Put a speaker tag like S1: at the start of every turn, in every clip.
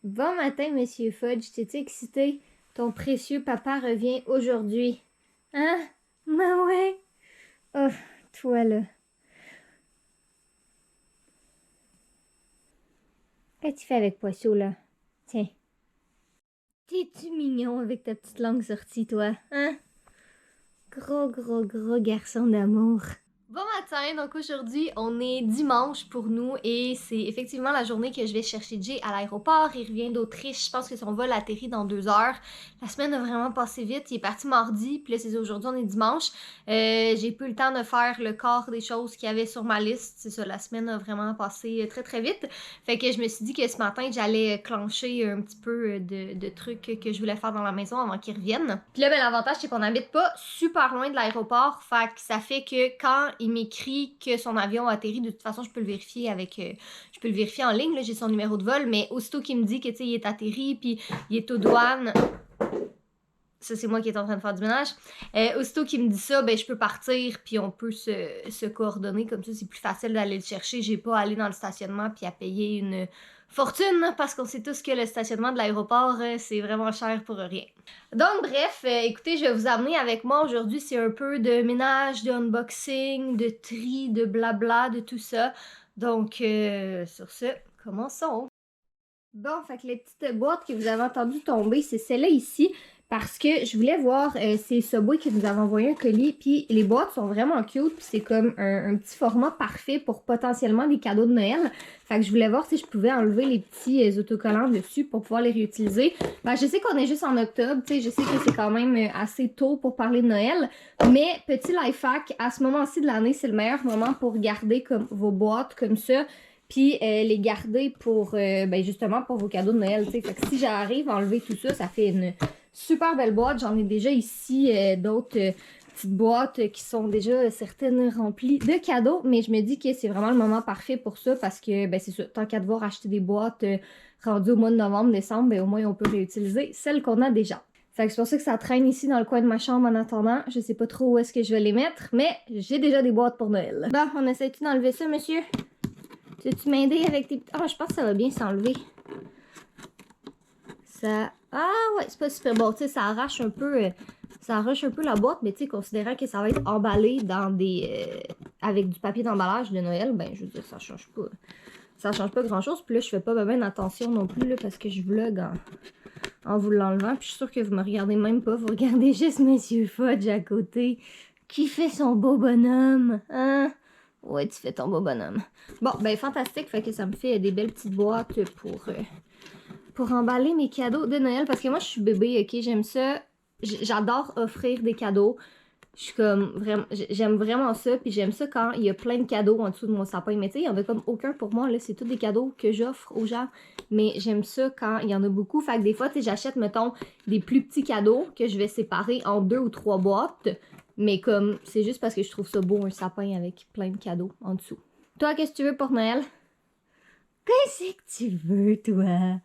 S1: Bon matin, Monsieur Fudge, t'es excité? Ton précieux papa revient aujourd'hui. Hein? Ben ouais. Oh, toi là. Qu'est-ce que tu fais avec Poisson là? Tiens. T'es-tu mignon avec ta petite langue sortie, toi? Hein? Gros garçon d'amour. Bon matin, donc aujourd'hui on est dimanche pour nous et c'est effectivement la journée que je vais chercher Jay à l'aéroport. Il revient d'Autriche, je pense que son vol atterrit dans 2 heures. La semaine a vraiment passé vite, il est parti mardi, puis là c'est aujourd'hui, on est dimanche. J'ai peu le temps de faire le quart des choses qu'il y avait sur ma liste, c'est ça, la semaine a vraiment passé très vite. Fait que je me suis dit que ce matin j'allais clencher un petit peu de trucs que je voulais faire dans la maison avant qu'il revienne. Puis là ben l'avantage c'est qu'on habite pas super loin de l'aéroport, fait que ça fait que quand il m'écrit que son avion a atterri, de toute façon, je peux le vérifier je peux le vérifier en ligne, là, j'ai son numéro de vol, mais aussitôt qu'il me dit que, tu sais, il est atterri, puis il est aux douanes, ça, c'est moi qui est en train de faire du ménage, aussitôt qu'il me dit ça, ben, je peux partir, puis on peut se coordonner, comme ça, c'est plus facile d'aller le chercher, j'ai pas à aller dans le stationnement, puis à payer une fortune, parce qu'on sait tous que le stationnement de l'aéroport, c'est vraiment cher pour rien. Donc bref, écoutez, je vais vous amener avec moi aujourd'hui, c'est un peu de ménage, de unboxing, de tri, de blabla, de tout ça. Donc sur ce, commençons. Bon, fait que les petites boîtes que vous avez entendu tomber, c'est celle-là ici. Parce que je voulais voir, c'est Subway qui nous avait envoyé un colis. Puis les boîtes sont vraiment cute. Puis c'est comme un petit format parfait pour potentiellement des cadeaux de Noël. Fait que je voulais voir si je pouvais enlever les petits autocollants dessus pour pouvoir les réutiliser. Ben, je sais qu'on est juste en octobre. Tu sais, je sais que c'est quand même assez tôt pour parler de Noël. Mais petit life hack, à ce moment-ci de l'année, c'est le meilleur moment pour garder comme vos boîtes comme ça. Puis les garder pour, ben justement, pour vos cadeaux de Noël, tu sais. Fait que si j'arrive à enlever tout ça, ça fait une super belle boîte. J'en ai déjà ici d'autres petites boîtes qui sont déjà certaines remplies de cadeaux. Mais je me dis que c'est vraiment le moment parfait pour ça parce que, ben c'est ça, tant qu'à devoir acheter des boîtes rendues au mois de novembre, décembre, ben au moins on peut réutiliser celles qu'on a déjà. Fait que c'est pour ça que ça traîne ici dans le coin de ma chambre en attendant. Je sais pas trop où est-ce que je vais les mettre, mais j'ai déjà des boîtes pour Noël. Bon, on essaie-tu d'enlever ça, monsieur? Tu m'aider avec tes... Ah, je pense que ça va bien s'enlever. Ça... Ah ouais, c'est pas super bon. Tu sais, ça arrache un peu... ça arrache un peu la boîte, mais tu sais, considérant que ça va être emballé dans des... avec du papier d'emballage de Noël, ben, je veux dire, ça change pas. Ça change pas grand-chose. Puis là, je fais pas bien attention non plus, là, parce que je vlog en vous l'enlevant. Puis je suis sûre que vous me regardez même pas. Vous regardez juste Monsieur Fudge à côté, qui fait son beau bonhomme, hein? Ouais, tu fais ton beau bonhomme. Bon, ben fantastique, fait que ça me fait des belles petites boîtes pour emballer mes cadeaux de Noël. Parce que moi, je suis bébé, ok? J'aime ça. J'adore offrir des cadeaux. Je suis comme vraiment... J'aime vraiment ça. Puis j'aime ça quand il y a plein de cadeaux en dessous de mon sapin. Mais tu sais, il y en a comme aucun pour moi. Là, c'est tous des cadeaux que j'offre aux gens. Mais j'aime ça quand il y en a beaucoup. Fait que des fois, tu sais, j'achète, mettons, des plus petits cadeaux que je vais séparer en 2 ou 3 boîtes. Mais comme, c'est juste parce que je trouve ça beau, un sapin avec plein de cadeaux en dessous. Toi, qu'est-ce que tu veux pour Noël? Qu'est-ce que tu veux, toi?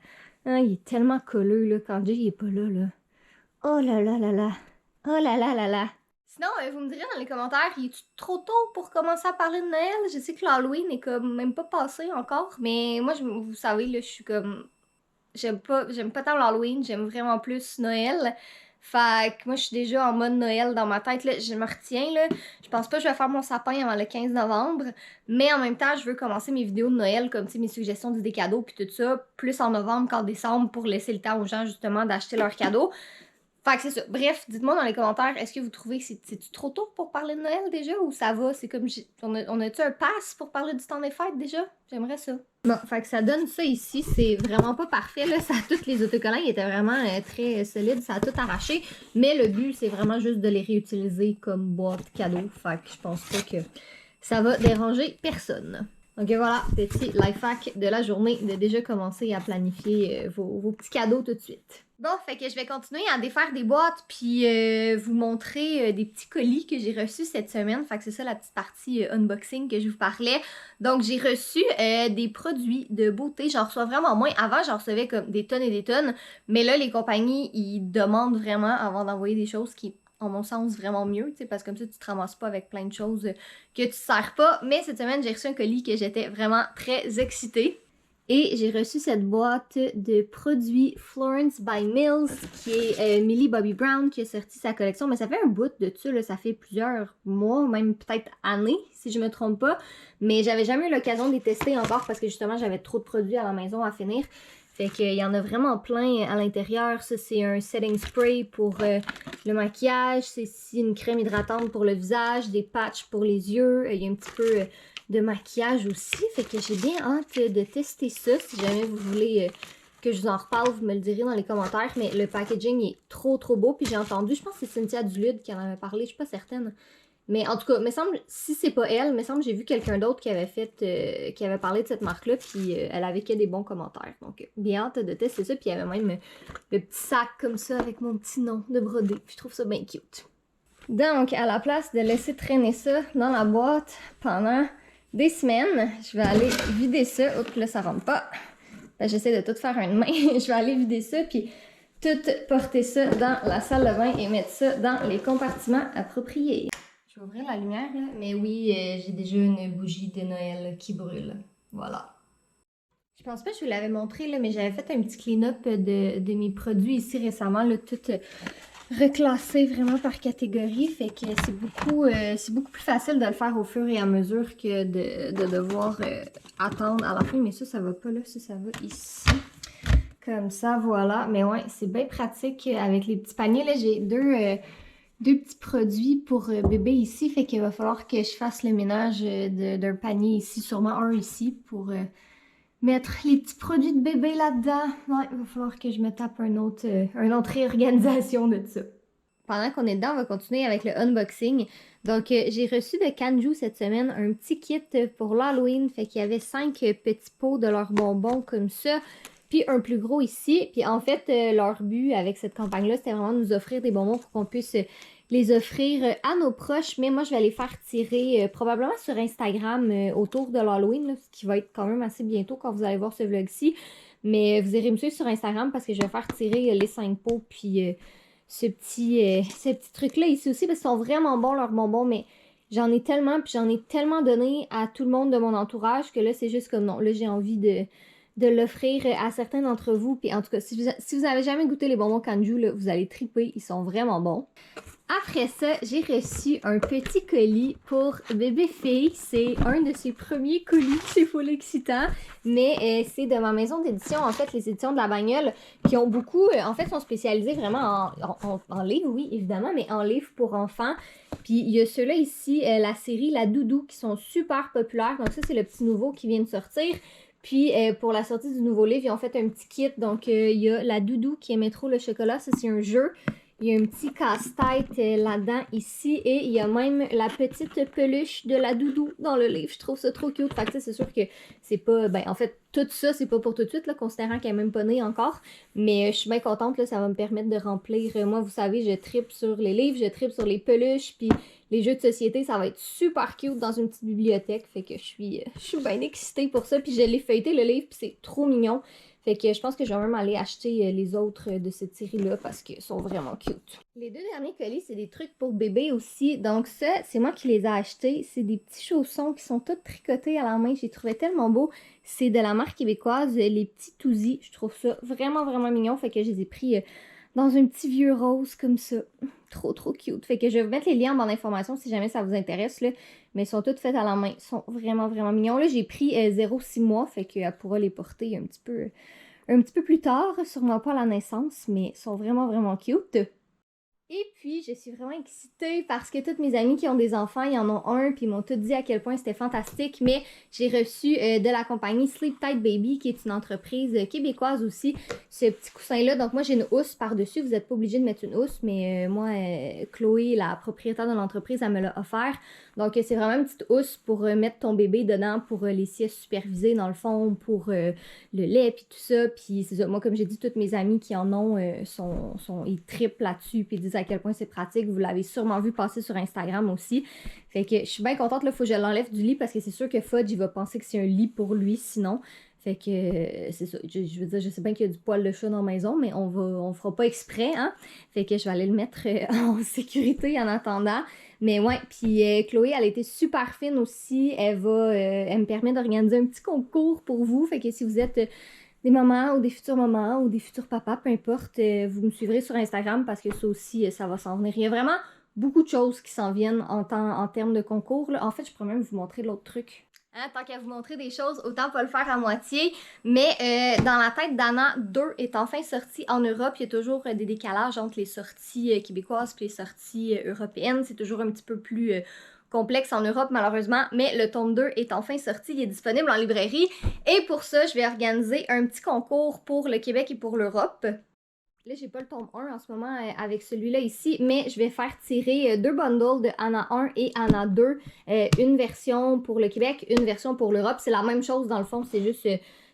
S1: Ah, il est tellement colleux, là, quand Jay il est pas là, là. Oh là là là là. Oh là là là là. Sinon, vous me direz dans les commentaires, il est trop tôt pour commencer à parler de Noël? Je sais que l'Halloween est comme même pas passé encore, mais moi, vous savez, là, je suis comme... j'aime pas tant l'Halloween, j'aime vraiment plus Noël. Fait que moi, je suis déjà en mode Noël dans ma tête, là. Je me retiens, là. Je pense pas que je vais faire mon sapin avant le 15 novembre. Mais en même temps, je veux commencer mes vidéos de Noël, comme, tu sais, mes suggestions d'idées cadeaux, puis tout ça, plus en novembre qu'en décembre pour laisser le temps aux gens, justement, d'acheter leurs cadeaux. Fait que c'est ça. Bref, dites-moi dans les commentaires, est-ce que vous trouvez que c'est trop tôt pour parler de Noël déjà ou ça va? C'est comme, on a-tu un pass pour parler du temps des fêtes déjà? J'aimerais ça. Bon, fait que ça donne ça ici. C'est vraiment pas parfait, là. Ça, tous les autocollants, ils étaient vraiment très solides. Ça a tout arraché. Mais le but, c'est vraiment juste de les réutiliser comme boîte cadeau. Fait que je pense pas que ça va déranger personne. Donc voilà, petit life hack de la journée, de déjà commencer à planifier vos petits cadeaux tout de suite. Bon, fait que je vais continuer à défaire des boîtes puis vous montrer des petits colis que j'ai reçus cette semaine. Fait que c'est ça la petite partie unboxing que je vous parlais. Donc j'ai reçu des produits de beauté. J'en reçois vraiment moins. Avant, j'en recevais comme des tonnes et des tonnes. Mais là, les compagnies, ils demandent vraiment avant d'envoyer des choses qui, en mon sens, vraiment mieux. Parce que comme ça, tu te ramasses pas avec plein de choses que tu sers pas. Mais cette semaine, j'ai reçu un colis que j'étais vraiment très excitée. Et j'ai reçu cette boîte de produits Florence by Mills, qui est Millie Bobby Brown qui a sorti sa collection. Mais ça fait un bout de ça, là, ça fait plusieurs mois, même peut-être années, si je me trompe pas. Mais j'avais jamais eu l'occasion de les tester encore parce que justement j'avais trop de produits à la maison à finir. Fait qu'il y en a vraiment plein à l'intérieur. Ça, c'est un setting spray pour le maquillage. C'est ici une crème hydratante pour le visage, des patchs pour les yeux. Il y a un petit peu de maquillage aussi. Fait que j'ai bien hâte de tester ça. Si jamais vous voulez que je vous en reparle, vous me le direz dans les commentaires. Mais le packaging est trop beau. Puis j'ai entendu, je pense que c'est Cynthia Dulude qui en avait parlé, je suis pas certaine. Mais en tout cas, me semble, si c'est pas elle, me semble j'ai vu quelqu'un d'autre qui avait fait, qui avait parlé de cette marque-là, puis elle avait que des bons commentaires. Donc, bien hâte de tester ça. Puis il y avait même le petit sac comme ça avec mon petit nom de brodé. Puis je trouve ça bien cute. Donc, à la place de laisser traîner ça dans la boîte pendant des semaines, je vais aller vider ça. Oups, là, ça rentre pas. Ben, j'essaie de tout faire à une main. Je vais aller vider ça, puis tout porter ça dans la salle de bain et mettre ça dans les compartiments appropriés. Je vais ouvrir la lumière, là. Mais oui, j'ai déjà une bougie de Noël qui brûle. Voilà. Je pense pas que je vous l'avais montré, là, mais j'avais fait un petit clean-up de mes produits ici récemment, là, tout reclassé vraiment par catégorie. Fait que c'est beaucoup plus facile de le faire au fur et à mesure que de devoir attendre à la fin. Mais ça va pas là, ça va ici. Comme ça, voilà. Mais ouais, c'est bien pratique avec les petits paniers. Là, j'ai deux petits produits pour bébé ici, fait qu'il va falloir que je fasse le ménage d'un panier ici, sûrement un ici, pour mettre les petits produits de bébé là-dedans. Ouais, il va falloir que je me tape une autre réorganisation de ça. Pendant qu'on est dedans, on va continuer avec le unboxing. Donc, j'ai reçu de Kanju cette semaine un petit kit pour l'Halloween, fait qu'il y avait 5 petits pots de leurs bonbons comme ça, puis un plus gros ici. Puis en fait, leur but avec cette campagne-là, c'était vraiment de nous offrir des bonbons pour qu'on puisse les offrir à nos proches. Mais moi, je vais les faire tirer probablement sur Instagram autour de l'Halloween, ce qui va être quand même assez bientôt quand vous allez voir ce vlog-ci. Mais vous irez me suivre sur Instagram parce que je vais faire tirer les 5 pots, puis ce petit truc-là ici aussi, parce qu'ils sont vraiment bons, leurs bonbons, mais j'en ai tellement, puis j'en ai tellement donné à tout le monde de mon entourage que là, c'est juste comme non. Là, j'ai envie de l'offrir à certains d'entre vous. Puis en tout cas, si vous avez jamais goûté les bonbons Kanju, là, vous allez triper, ils sont vraiment bons. Après ça, j'ai reçu un petit colis pour bébé fille. C'est un de ses premiers colis, c'est full excitant. Mais c'est de ma maison d'édition, en fait, les éditions de la Bagnole, qui ont beaucoup, en fait, sont spécialisées vraiment en livres, oui, évidemment, mais en livres pour enfants. Puis il y a ceux-là ici, la série La Doudou, qui sont super populaires. Donc ça, c'est le petit nouveau qui vient de sortir. Puis, pour la sortie du nouveau livre, ils ont fait un petit kit. Donc, il y a la Doudou qui est Métro le chocolat. Ça, c'est un jeu. Il y a un petit casse-tête là-dedans, ici. Et il y a même la petite peluche de la Doudou dans le livre. Je trouve ça trop cute. Fait que c'est sûr que c'est pas... Ben, en fait, tout ça, c'est pas pour tout de suite, là, considérant qu'elle est même pas née encore. Mais je suis bien contente, là. Ça va me permettre de remplir... moi, vous savez, je tripe sur les livres, je tripe sur les peluches. Puis les jeux de société, ça va être super cute dans une petite bibliothèque. Fait que je suis bien excitée pour ça. Puis je l'ai feuilleté, le livre, puis c'est trop mignon. Fait que je pense que je vais même aller acheter les autres de cette série-là parce qu'ils sont vraiment cute. Les deux derniers colis, c'est des trucs pour bébé aussi. Donc ça, c'est moi qui les ai achetés. C'est des petits chaussons qui sont tous tricotés à la main. J'ai trouvé tellement beau. C'est de la marque québécoise, les petits Touzy. Je trouve ça vraiment, vraiment mignon. Fait que je les ai pris dans un petit vieux rose comme ça. Trop cute. Fait que je vais vous mettre les liens en barre d'informations si jamais ça vous intéresse, là. Mais ils sont toutes faites à la main. Ils sont vraiment, vraiment mignons. Là, j'ai pris 0,6 mois, fait qu'elle pourra les porter un petit peu plus tard. Sûrement pas à la naissance, mais ils sont vraiment, vraiment cute. Et puis, je suis vraiment excitée parce que toutes mes amies qui ont des enfants, ils en ont un, puis ils m'ont toutes dit à quel point c'était fantastique. Mais j'ai reçu de la compagnie Sleep Tight Baby, qui est une entreprise québécoise aussi, ce petit coussin-là. Donc moi, j'ai une housse par-dessus. Vous n'êtes pas obligé de mettre une housse, mais moi, Chloé, la propriétaire de l'entreprise, elle me l'a offert. Donc c'est vraiment une petite housse pour mettre ton bébé dedans pour les siestes supervisées, dans le fond, pour le lait, puis tout ça. Puis c'est ça, moi, comme j'ai dit, toutes mes amies qui en ont, ils trippent là-dessus, puis ils disent à quel point c'est pratique. Vous l'avez sûrement vu passer sur Instagram aussi. Fait que je suis bien contente, là, faut que je l'enlève du lit parce que c'est sûr que Fudge, il va penser que c'est un lit pour lui sinon. Fait que c'est ça. Je veux dire, je sais bien qu'il y a du poil de chat dans la maison, mais on fera pas exprès, hein. Fait que je vais aller le mettre en sécurité en attendant. Mais ouais, puis Chloé, elle a été super fine aussi. Elle me permet d'organiser un petit concours pour vous. Fait que si vous êtes des mamans ou des futurs mamans ou des futurs papas, peu importe, vous me suivrez sur Instagram parce que ça aussi, ça va s'en venir. Il y a vraiment beaucoup de choses qui s'en viennent en termes de concours, là. En fait, je pourrais même vous montrer l'autre truc. Hein, tant qu'à vous montrer des choses, autant pas le faire à moitié. Mais dans la tête d'Anna 2 est enfin sorti en Europe. Il y a toujours des décalages entre les sorties québécoises et les sorties européennes. C'est toujours un petit peu plus complexe en Europe, malheureusement. Mais le tome 2 est enfin sorti. Il est disponible en librairie. Et pour ça, je vais organiser un petit concours pour le Québec et pour l'Europe. Là, j'ai pas le tome 1 en ce moment avec celui-là ici, mais je vais faire tirer 2 bundles de Anna 1 et Anna 2. Une version pour le Québec, une version pour l'Europe. C'est la même chose dans le fond, c'est juste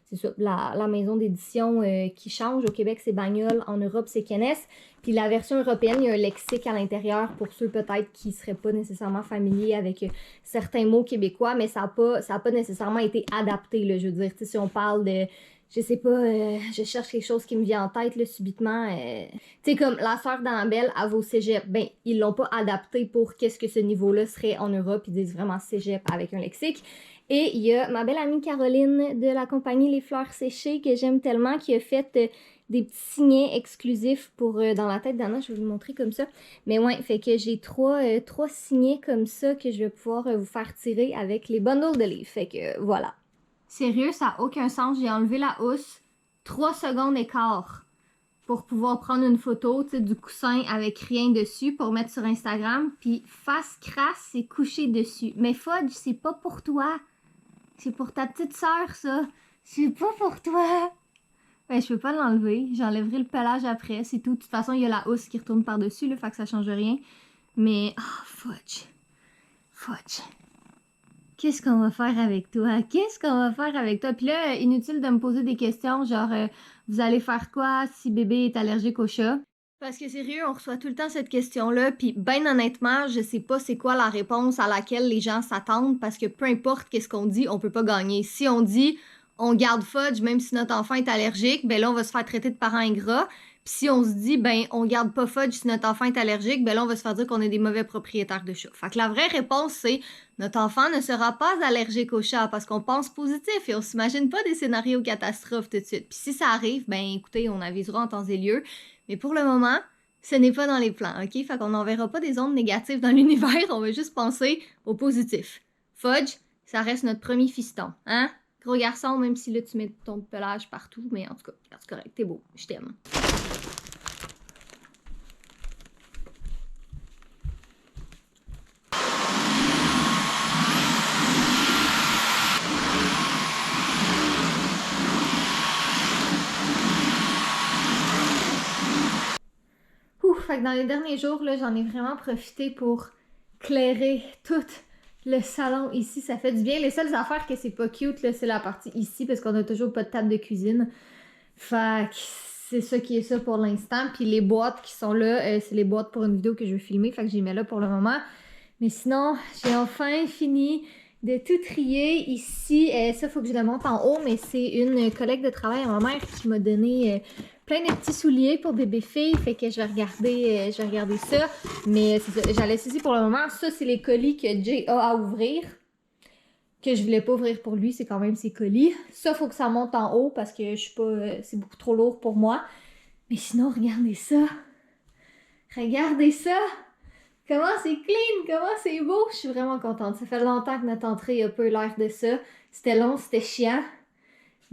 S1: c'est ça, la maison d'édition qui change. Au Québec, c'est Bagnol, en Europe, c'est Kennes. Puis la version européenne, il y a un lexique à l'intérieur pour ceux peut-être qui seraient pas nécessairement familiers avec certains mots québécois, mais ça a pas nécessairement été adapté, là, je veux dire. Si on parle de... Je sais pas, je cherche quelque chose qui me vient en tête, là, subitement. Tu sais, comme la sœur d'Annabelle, elle va au cégep. Ben, ils l'ont pas adapté pour qu'est-ce que ce niveau-là serait en Europe. Ils disent vraiment cégep avec un lexique. Et il y a ma belle amie Caroline de la compagnie Les Fleurs Séchées, que j'aime tellement, qui a fait des petits signets exclusifs pour dans la tête d'Anna. Je vais vous le montrer comme ça. Mais ouais, fait que j'ai trois signets comme ça que je vais pouvoir vous faire tirer avec les bundles de livres. Fait que voilà. Sérieux, ça n'a aucun sens. J'ai enlevé la housse 3 secondes et quart pour pouvoir prendre une photo du coussin avec rien dessus pour mettre sur Instagram. Puis face crasse, c'est couché dessus. Mais Fudge, c'est pas pour toi. C'est pour ta petite sœur, ça. C'est pas pour toi. Ben, je peux pas l'enlever. J'enlèverai le pelage après, c'est tout. De toute façon, il y a la housse qui retourne par-dessus, là, fait que ça change rien. Mais, Fudge. Fudge. Qu'est-ce qu'on va faire avec toi? Qu'est-ce qu'on va faire avec toi? Puis là, inutile de me poser des questions genre vous allez faire quoi si bébé est allergique au chat? Parce que sérieux, on reçoit tout le temps cette question-là, puis ben honnêtement, je sais pas c'est quoi la réponse à laquelle les gens s'attendent, parce que peu importe qu'est-ce qu'on dit, on peut pas gagner. Si on dit on garde Fudge même si notre enfant est allergique, ben là on va se faire traiter de parents ingrats. Puis si on se dit, ben, on garde pas Fudge si notre enfant est allergique, ben là, on va se faire dire qu'on est des mauvais propriétaires de chats. Fait que la vraie réponse, c'est notre enfant ne sera pas allergique au chat parce qu'on pense positif et on s'imagine pas des scénarios catastrophes tout de suite. Puis si ça arrive, ben, écoutez, on avisera en temps et lieu. Mais pour le moment, ce n'est pas dans les plans, ok? Fait qu'on n'enverra pas des ondes négatives dans l'univers, on va juste penser au positif. Fudge, ça reste notre premier fiston, hein? Gros garçon, même si là, tu mets ton pelage partout, mais en tout cas, c'est correct, t'es beau, je t'aime. Fait que dans les derniers jours, là, j'en ai vraiment profité pour clairer tout le salon ici. Ça fait du bien. Les seules affaires que c'est pas cute, là, c'est la partie ici parce qu'on a toujours pas de table de cuisine. Fait que c'est ça qui est ça pour l'instant. Puis les boîtes qui sont là, c'est les boîtes pour une vidéo que je veux filmer. Fait que j'y mets là pour le moment. Mais sinon, j'ai enfin fini de tout trier ici. Ça, faut que je le monte en haut, mais c'est une collègue de travail à ma mère qui m'a donné plein de petits souliers pour bébé-fille. Fait que je vais regarder ça. Mais c'est ça, j'en laisse ici pour le moment. Ça, c'est les colis que Jay a à ouvrir. Que je voulais pas ouvrir pour lui, c'est quand même ses colis. Ça, faut que ça monte en haut parce que je suis pas. C'est beaucoup trop lourd pour moi. Mais sinon, regardez ça. Regardez ça! Comment c'est clean, comment c'est beau. Je suis vraiment contente. Ça fait longtemps que notre entrée a peu l'air de ça. C'était long, c'était chiant.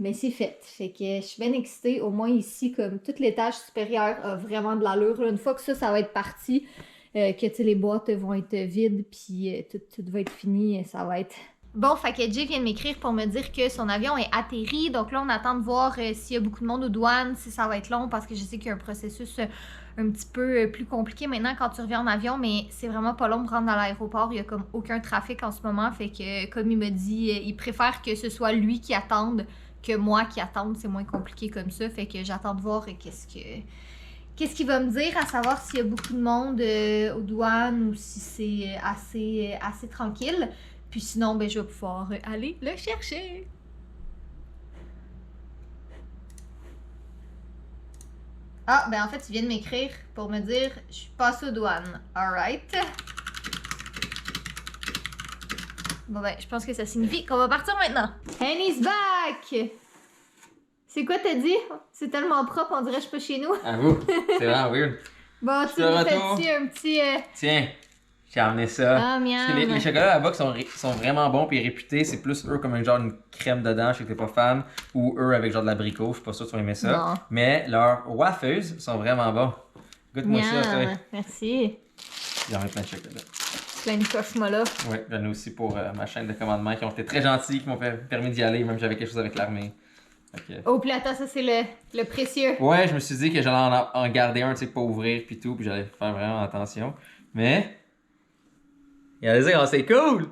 S1: Mais c'est fait. Fait que je suis bien excitée. Au moins ici, comme tout l'étage supérieur a vraiment de l'allure. Une fois que ça va être parti, que les boîtes vont être vides, puis tout va être fini, ça va être... Bon, fait que Jay vient de m'écrire pour me dire que son avion est atterri. Donc là, on attend de voir s'il y a beaucoup de monde aux douanes, si ça va être long, parce que je sais qu'il y a un processus un petit peu plus compliqué maintenant quand tu reviens en avion, mais c'est vraiment pas long de rentrer dans l'aéroport. Il y a comme aucun trafic en ce moment. Fait que, comme il me dit, il préfère que ce soit lui qui attende que moi qui attende. C'est moins compliqué comme ça. Fait que j'attends de voir qu'est-ce qu'il va me dire, à savoir s'il y a beaucoup de monde aux douanes ou si c'est assez tranquille. Puis sinon, ben, je vais pouvoir aller le chercher. Ah, ben en fait, tu viens de m'écrire pour me dire je suis passée aux douanes. Alright. Bon ben, je pense que ça signifie qu'on va partir maintenant. Annie's back! C'est quoi t'as dit? C'est tellement propre, on dirait que je suis pas chez nous.
S2: Avoue, c'est vraiment weird.
S1: Bon, tu nous fais-tu un petit...
S2: Tiens, j'ai amené ça.
S1: Ah, miam.
S2: Parce que les chocolats là-bas qui sont vraiment bons et réputés, c'est plus eux comme un genre une crème dedans, je sais que t'es pas fan, ou eux avec genre de l'abricot, je suis pas sûr que tu vas aimer ça.
S1: Non.
S2: Mais leurs wafers sont vraiment bons. Goûte-moi ça, toi.
S1: Merci.
S2: J'en ai plein de chocolat.
S1: Plein de coche-moi là.
S2: Oui, j'en ai aussi pour ma chaîne de commandement qui ont été très gentils, qui m'ont permis d'y aller, même j'avais quelque chose avec l'armée. Okay.
S1: Oh, puis attends, ça c'est le précieux.
S2: Ouais, je me suis dit que j'allais en garder un, tu sais, pas ouvrir puis tout, puis j'allais faire vraiment attention. Mais, il allait dire, oh, c'est cool!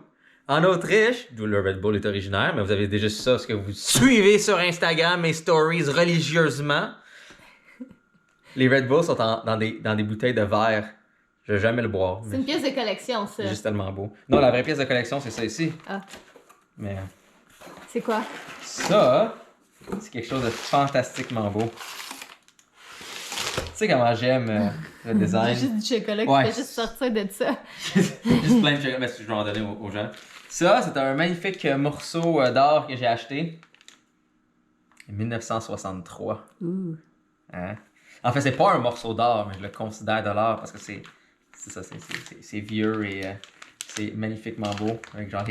S2: En Autriche, d'où le Red Bull est originaire, mais vous avez déjà su ça parce que vous suivez sur Instagram mes stories religieusement. Les Red Bull sont dans des bouteilles de verre. Je vais jamais le boire.
S1: C'est une pièce de collection, ça.
S2: C'est juste tellement beau. Non, la vraie pièce de collection, c'est ça ici.
S1: Ah.
S2: Mais.
S1: C'est quoi?
S2: Ça, c'est quelque chose de fantastiquement beau. Tu sais comment j'aime le design.
S1: Juste du chocolat qui
S2: Ouais.
S1: fait juste sortir de ça.
S2: Juste plein de chocolat, mais je vais en donner aux gens. Ça, c'est un magnifique morceau d'or que j'ai acheté. En 1963.
S1: Ouh.
S2: Hein? En fait, c'est pas un morceau d'or, mais je le considère de l'or parce que c'est vieux et c'est magnifiquement beau. Avec genre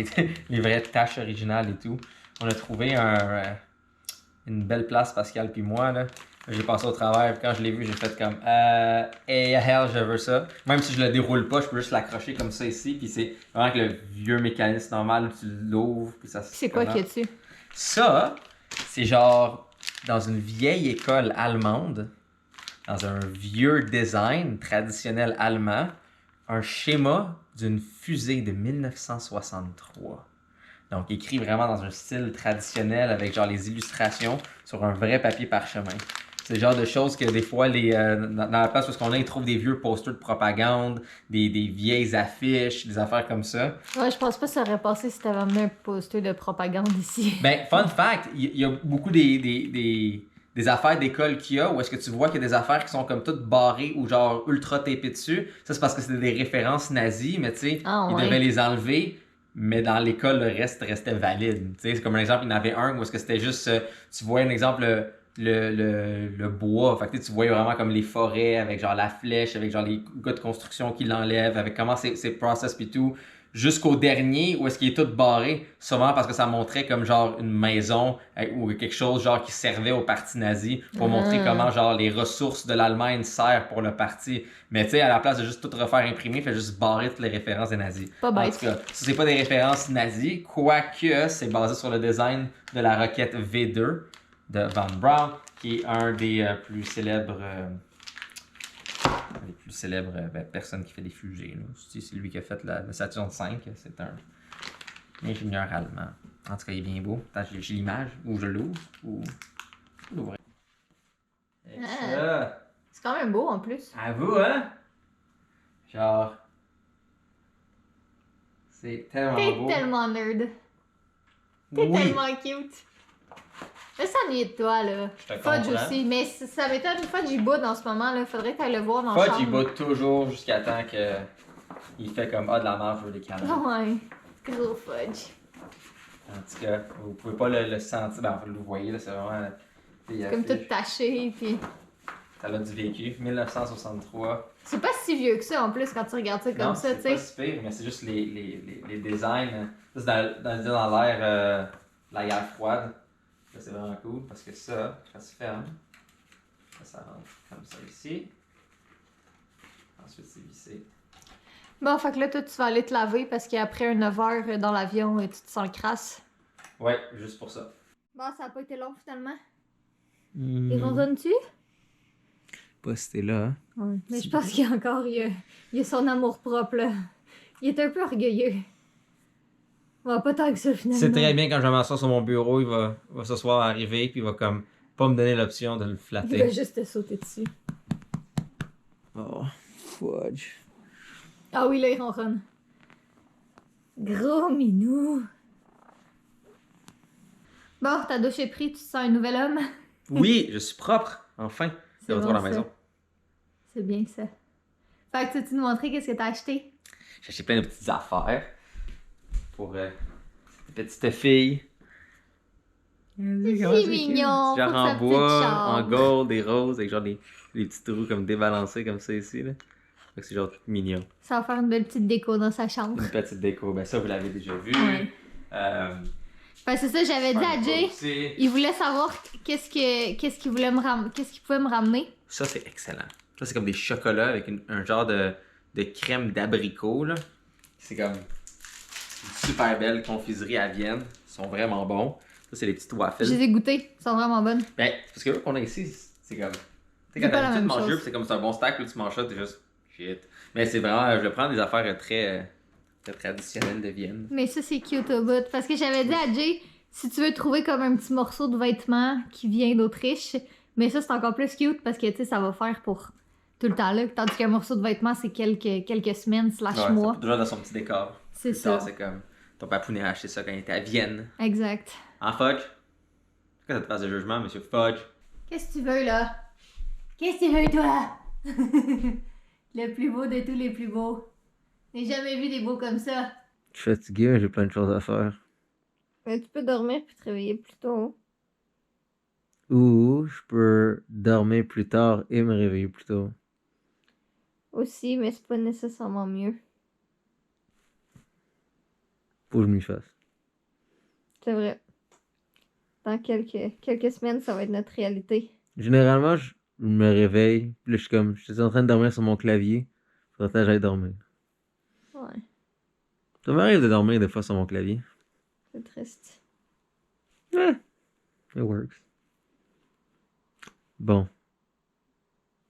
S2: les vraies taches originales et tout. On a trouvé une belle place, Pascal puis moi, là. J'ai passé au travers, puis quand je l'ai vu, j'ai fait comme hey hell, je veux ça. Même si je le déroule pas, je peux juste l'accrocher comme ça ici, puis c'est vraiment avec le vieux mécanisme normal où tu l'ouvres, puis ça se.
S1: C'est quoi qu'il y a dessus?
S2: Ça, c'est genre dans une vieille école allemande, dans un vieux design traditionnel allemand, un schéma d'une fusée de 1963. Donc, écrit vraiment dans un style traditionnel avec genre les illustrations sur un vrai papier parchemin. C'est le genre de choses que des fois, dans la place où on est, ils trouvent des vieux posters de propagande, des vieilles affiches, des affaires comme ça.
S1: Ouais, je pense pas que ça aurait passé si t'avais amené un poster de propagande ici.
S2: Ben, fun fact, il y a beaucoup des affaires d'école qu'il y a où est-ce que tu vois qu'il y a des affaires qui sont comme toutes barrées ou genre ultra tapées dessus. Ça, c'est parce que c'était des références nazies, mais tu sais, ils devaient les enlever. Mais dans l'école, le reste restait valide. Tu sais, c'est comme un exemple, il y en avait un où est-ce que c'était juste, tu vois un exemple, le bois. Fait que tu voyais vraiment comme les forêts avec genre la flèche, avec genre les gars de construction qui l'enlèvent, avec comment c'est process pis tout. Jusqu'au dernier où est-ce qu'il est tout barré, souvent parce que ça montrait comme genre une maison ou quelque chose genre qui servait au parti nazi pour montrer comment genre les ressources de l'Allemagne servent pour le parti. Mais tu sais, à la place de juste tout refaire imprimer, fait juste barrer toutes les références des nazis.
S1: Pas bête.
S2: En tout cas, ça c'est pas des références nazies, quoique c'est basé sur le design de la roquette V2 de Von Braun, qui est un des plus célèbres personnes qui fait des fusées. C'est lui qui a fait le Saturn V. C'est un ingénieur allemand. En tout cas, il est bien beau. Attends, j'ai l'image. Ou je l'ouvre. Ou l'ouvrir.
S1: C'est quand même beau en plus.
S2: À vous, hein? Genre. C'est tellement beau.
S1: T'es tellement nerd. T'es tellement cute. Je s'ennuie de toi, là. Fudge aussi, mais ça m'étonne. Fudge, il boude en ce moment, là. Faudrait que t'ailles le voir dans le chambre.
S2: Fudge, il boude toujours jusqu'à temps que il fait comme de la marge, je veux des câlins.
S1: Ouais, gros Fudge.
S2: En tout cas, vous pouvez pas le sentir. Ben, vous le voyez, là, c'est vraiment.
S1: C'est comme tout taché, puis.
S2: Ça a du vécu. 1963.
S1: C'est pas si vieux que ça en plus quand tu regardes ça comme ça, tu sais.
S2: C'est pas si pire, mais c'est juste les designs. Ça, c'est dans l'ère la guerre froide. Là, c'est vraiment cool parce que ça se ferme. Ça rentre comme ça ici. Ensuite, c'est vissé.
S1: Bon, fait que là, toi, tu vas aller te laver parce qu'après 9 heures dans l'avion, tu te sens crasse.
S2: Ouais, juste pour ça.
S1: Bon, ça a pas été long finalement. Et ronronnes-tu?
S2: Pas si t'es là, hein?
S1: Ouais. Mais je pense qu'il y a encore, il y a son amour propre, là. Il est un peu orgueilleux. Ouais, pas tant que ça, finalement.
S2: C'est très bien quand je m'assois sur mon bureau, il va ce soir arriver, puis il va comme pas me donner l'option de le flatter.
S1: Il va juste te sauter dessus.
S2: Oh, Fudge.
S1: Ah oui, là, il ronronne. Gros minou. Bon, ta douche est prise, tu te sens un nouvel homme?
S2: Oui, je suis propre, enfin. C'est retour à la maison.
S1: C'est bien ça. Fait que tu nous montrer qu'est-ce que t'as acheté?
S2: J'ai acheté plein de petites affaires pour cette petite fille.
S1: C'est mignon!
S2: Genre
S1: pour
S2: en
S1: sa
S2: bois, en
S1: petite
S2: gold, des roses, avec genre des petits trous comme débalancés comme ça ici. Là. Fait que c'est genre tout mignon.
S1: Ça va faire une belle petite déco dans sa chambre.
S2: Une petite déco, ben ça vous l'avez déjà vu.
S1: Ouais. C'est ça, j'avais dit à Jay, il voulait savoir qu'est-ce qu'il pouvait me ramener.
S2: Ça c'est excellent. Ça c'est comme des chocolats avec un genre de crème d'abricot là. C'est comme une super belle confiserie à Vienne. Ils sont vraiment bons. Ça c'est les petites waffles.
S1: Je les ai goûtées, elles sont vraiment bonnes.
S2: Ben, parce que eux qu'on a ici, c'est comme. Tu sais,
S1: C'est
S2: quand
S1: pas la
S2: t'as l'habitude de
S1: même
S2: manger,
S1: chose.
S2: c'est comme c'est un bon stack, là tu manges ça, t'es juste shit. Mais c'est vraiment, je vais prendre des affaires très traditionnelles de Vienne.
S1: Mais ça, c'est cute au bout. Parce que j'avais dit à Jay, si tu veux trouver comme un petit morceau de vêtement qui vient d'Autriche, mais ça, c'est encore plus cute parce que, tu sais, ça va faire pour tout le temps là. Tandis qu'un morceau de vêtement, c'est quelques semaines / mois.
S2: Toujours dans son petit décor.
S1: C'est ça.
S2: C'est comme, ton papounet a acheté ça quand il était à Vienne.
S1: Exact.
S2: En Fudge. Pourquoi cette phase de jugement, monsieur Fudge?
S1: Qu'est-ce que tu veux, là? Qu'est-ce que tu veux, toi? Le plus beau de tous les plus beaux. J'ai jamais vu des beaux comme ça.
S2: Je suis fatigué, j'ai plein de choses à faire.
S1: Mais tu peux dormir puis te réveiller plus tôt.
S2: Ou je peux dormir plus tard et me réveiller plus tôt.
S1: Aussi, mais c'est pas nécessairement mieux.
S2: Faut que je m'y fasse.
S1: C'est vrai. Dans quelques semaines, ça va être notre réalité.
S2: Généralement, je me réveille, puis là, je suis en train de dormir sur mon clavier. Faudrait que j'aille dormir.
S1: Ouais,
S2: Ça m'arrive de dormir des fois sur mon clavier.
S1: c'est triste.
S2: Eh, it works. Bon.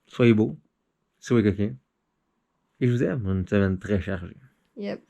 S2: Soyez beaux. Soyez coquins. Et je vous aime. Une semaine très chargée.
S1: Yep.